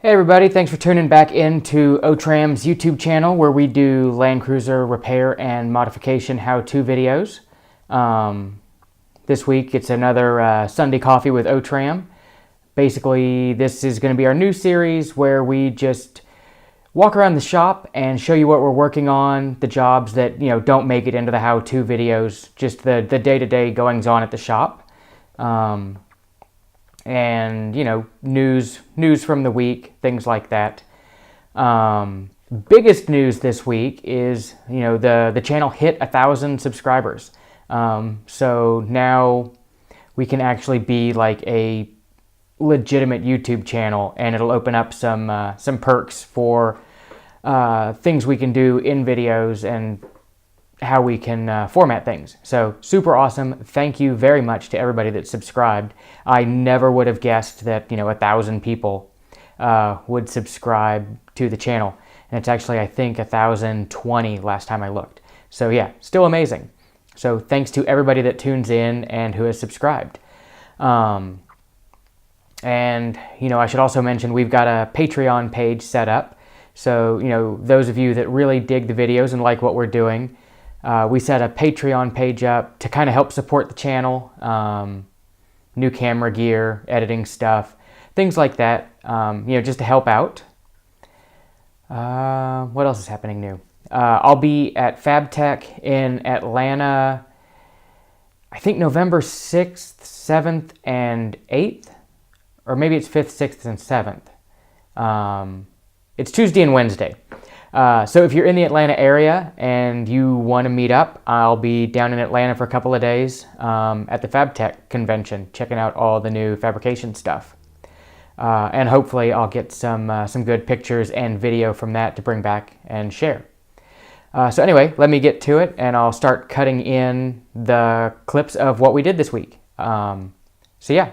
Hey everybody, thanks for tuning back into OTRAMM's YouTube channel where we do Land Cruiser repair and modification how-to videos. This week it's another Sunday Coffee with OTRAMM. Basically, this is going to be our new series where we just walk around the shop and show you what we're working on, the jobs that don't make it into the how-to videos, just the day-to-day goings-on at the shop. And news from the week, things like that. Biggest news this week is the channel hit 1,000 subscribers. So now we can actually be like a legitimate YouTube channel, and it'll open up some perks for things we can do in videos and how we can format things. So super awesome. Thank you very much to everybody that subscribed. I never would have guessed that 1,000 people would subscribe to the channel, and it's actually I think 1,020 last time I looked. So yeah, still amazing. So thanks to everybody that tunes in and who has subscribed. And I should also mention we've got a Patreon page set up. So those of you that really dig the videos and like what we're doing, we set a Patreon page up to kind of help support the channel, new camera gear, editing stuff, things like that, just to help out. What else is happening new? I'll be at FabTech in Atlanta, I think November 6th, 7th, and 8th, or maybe it's 5th, 6th, and 7th. It's Tuesday and Wednesday. So if you're in the Atlanta area and you want to meet up, I'll be down in Atlanta for a couple of days at the FabTech convention, checking out all the new fabrication stuff. And hopefully I'll get some good pictures and video from that to bring back and share. So anyway, let me get to it, and I'll start cutting in the clips of what we did this week. So yeah.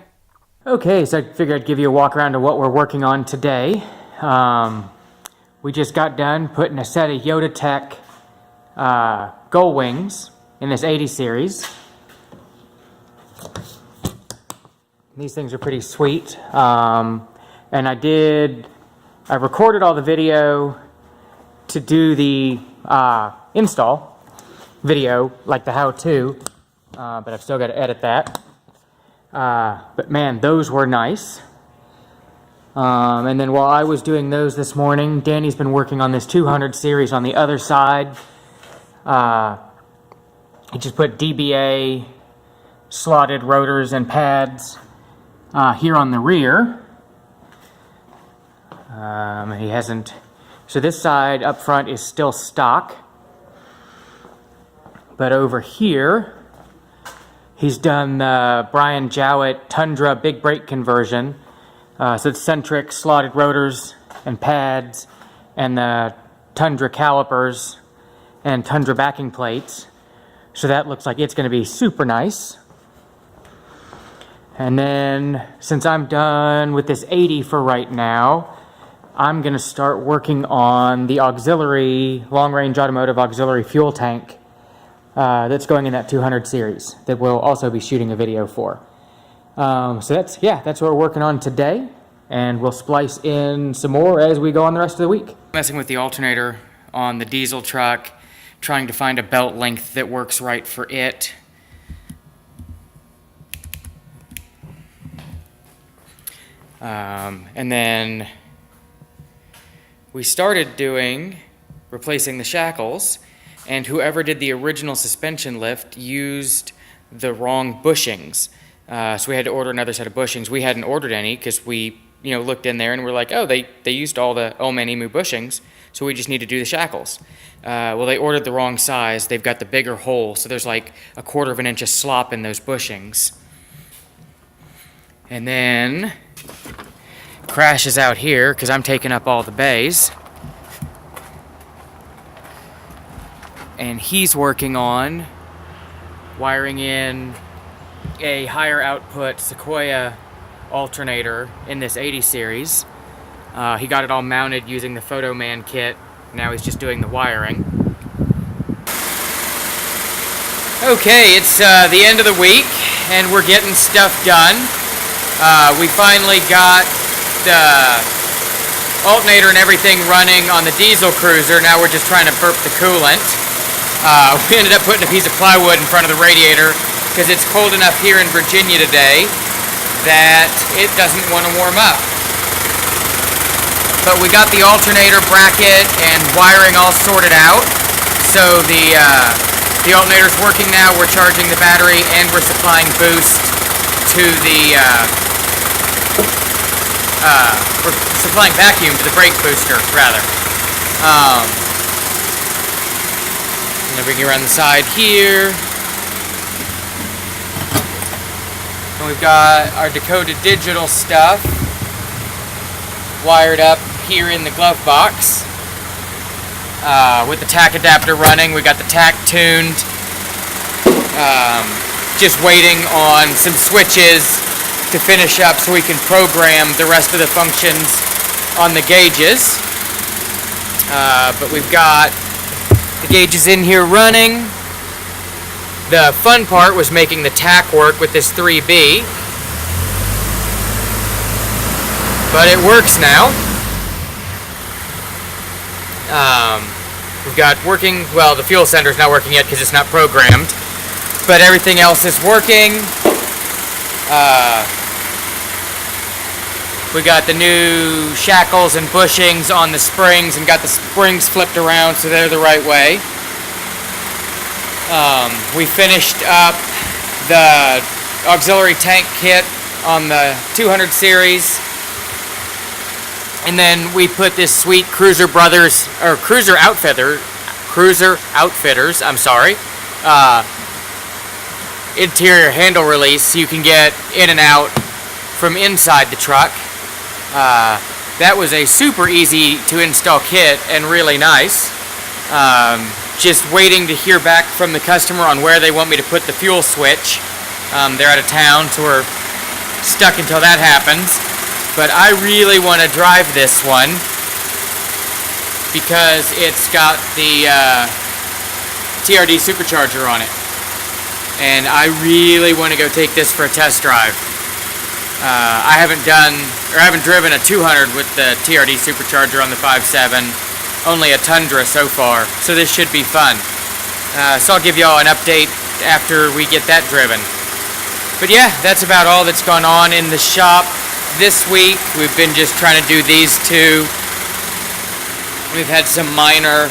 Okay, so I figured I'd give you a walk around to what we're working on today. We just got done putting a set of Yoda Tech gull wings in this 80 series. These things are pretty sweet. And I recorded all the video to do the install video, like the how-to, but I've still got to edit that. But man, those were nice. And then while I was doing those this morning, Danny's been working on this 200 series on the other side. He just put DBA slotted rotors and pads here on the rear. He hasn't... So this side up front is still stock. But over here, he's done the Brian Jowett Tundra big brake conversion. So it's centric slotted rotors and pads, and the Tundra calipers and Tundra backing plates. So that looks like it's going to be super nice. And then, since I'm done with this 80 for right now, I'm going to start working on the auxiliary, long-range automotive auxiliary fuel tank that's going in that 200 series that we'll also be shooting a video for. So that's what we're working on today, and we'll splice in some more as we go on the rest of the week. Messing with the alternator on the diesel truck, trying to find a belt length that works right for it. And then we started replacing the shackles, and whoever did the original suspension lift used the wrong bushings. So we had to order another set of bushings. We hadn't ordered any because we, looked in there and we're like, oh, they used all the Oman Emu bushings, so we just need to do the shackles. Well, they ordered the wrong size. They've got the bigger hole, so there's like 1/4 of an inch of slop in those bushings. And then Crash is out here because I'm taking up all the bays. And he's working on wiring in a higher output Sequoia alternator in this 80 series. He got it all mounted using the Photo Man kit. Now he's just doing the wiring. Okay, it's the end of the week and we're getting stuff done. We finally got the alternator and everything running on the diesel cruiser. Now we're just trying to burp the coolant. We ended up putting a piece of plywood in front of the radiator because it's cold enough here in Virginia today that it doesn't want to warm up. But we got the alternator bracket and wiring all sorted out. So the alternator's working now. We're charging the battery and we're supplying boost to the we're supplying vacuum to the brake booster, rather. And then we can around the side here. And we've got our Dakota Digital stuff wired up here in the glove box. With the tack adapter running, we got the tack tuned. Just waiting on some switches to finish up so we can program the rest of the functions on the gauges. But we've got the gauges in here running. The fun part was making the tack work with this 3B. But it works now. We've got working, well, the fuel sender's not working yet because it's not programmed. But everything else is working. We got the new shackles and bushings on the springs and got the springs flipped around so they're the right way. We finished up the auxiliary tank kit on the 200 series. And then we put this sweet Cruiser Outfitters, interior handle release so you can get in and out from inside the truck. That was a super easy to install kit and really nice. Just waiting to hear back from the customer on where they want me to put the fuel switch. They're out of town, so we're stuck until that happens. But I really want to drive this one because it's got the TRD supercharger on it. And I really want to go take this for a test drive. I haven't driven a 200 with the TRD supercharger on the 5.7, only a Tundra so far, so this should be fun. So I'll give y'all an update after we get that driven. But yeah, that's about all that's gone on in the shop this week. We've been just trying to do these two. We've had some minor.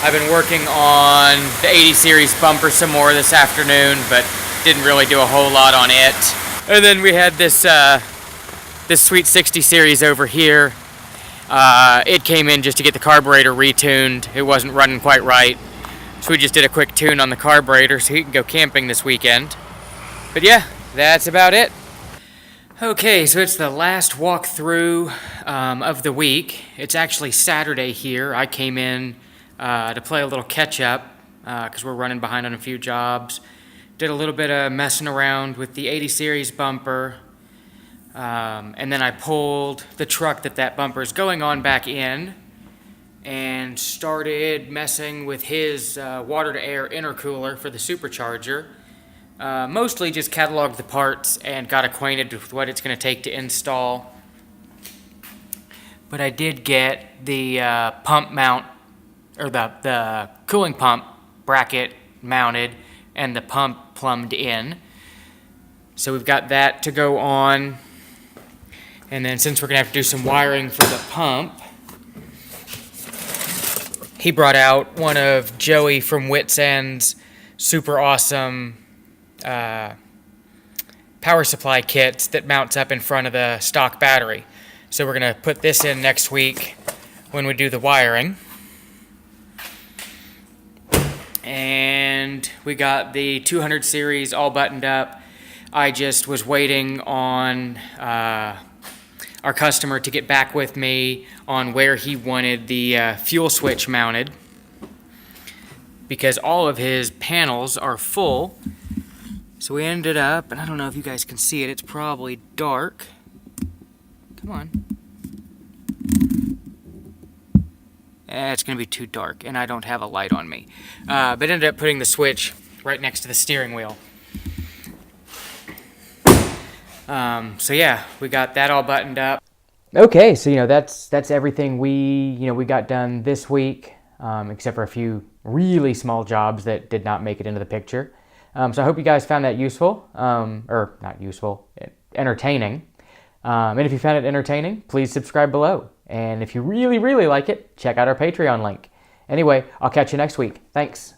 I've been working on the 80 series bumper some more this afternoon, but didn't really do a whole lot on it. And then we had this sweet 60 series over here. It came in just to get the carburetor retuned. It wasn't running quite right, so we just did a quick tune on the carburetor so he can go camping this weekend. But yeah, that's about it. Okay, so it's the last walkthrough of the week. It's actually Saturday here. I came in to play a little catch up because we're running behind on a few jobs. Did a little bit of messing around with the 80 series bumper. And then I pulled the truck that bumper is going on back in and started messing with his water-to-air intercooler for the supercharger. Mostly just cataloged the parts and got acquainted with what it's going to take to install. But I did get the pump mount, or the cooling pump bracket mounted and the pump plumbed in. So we've got that to go on. And then since we're going to have to do some wiring for the pump, he brought out one of Joey from Wits End's super awesome power supply kits that mounts up in front of the stock battery. So we're going to put this in next week when we do the wiring. And we got the 200 series all buttoned up. I just was waiting on our customer to get back with me on where he wanted the fuel switch mounted, because all of his panels are full. So we ended up, and I don't know if you guys can see it, it's probably dark. Come on. It's going to be too dark, and I don't have a light on me. But ended up putting the switch right next to the steering wheel. So yeah, we got that all buttoned up. Okay, so that's everything we got done this week, except for a few really small jobs that did not make it into the picture. So I hope you guys found that useful, or not useful, entertaining. And if you found it entertaining, please subscribe below. And if you really, really like it, check out our Patreon link. Anyway, I'll catch you next week. Thanks.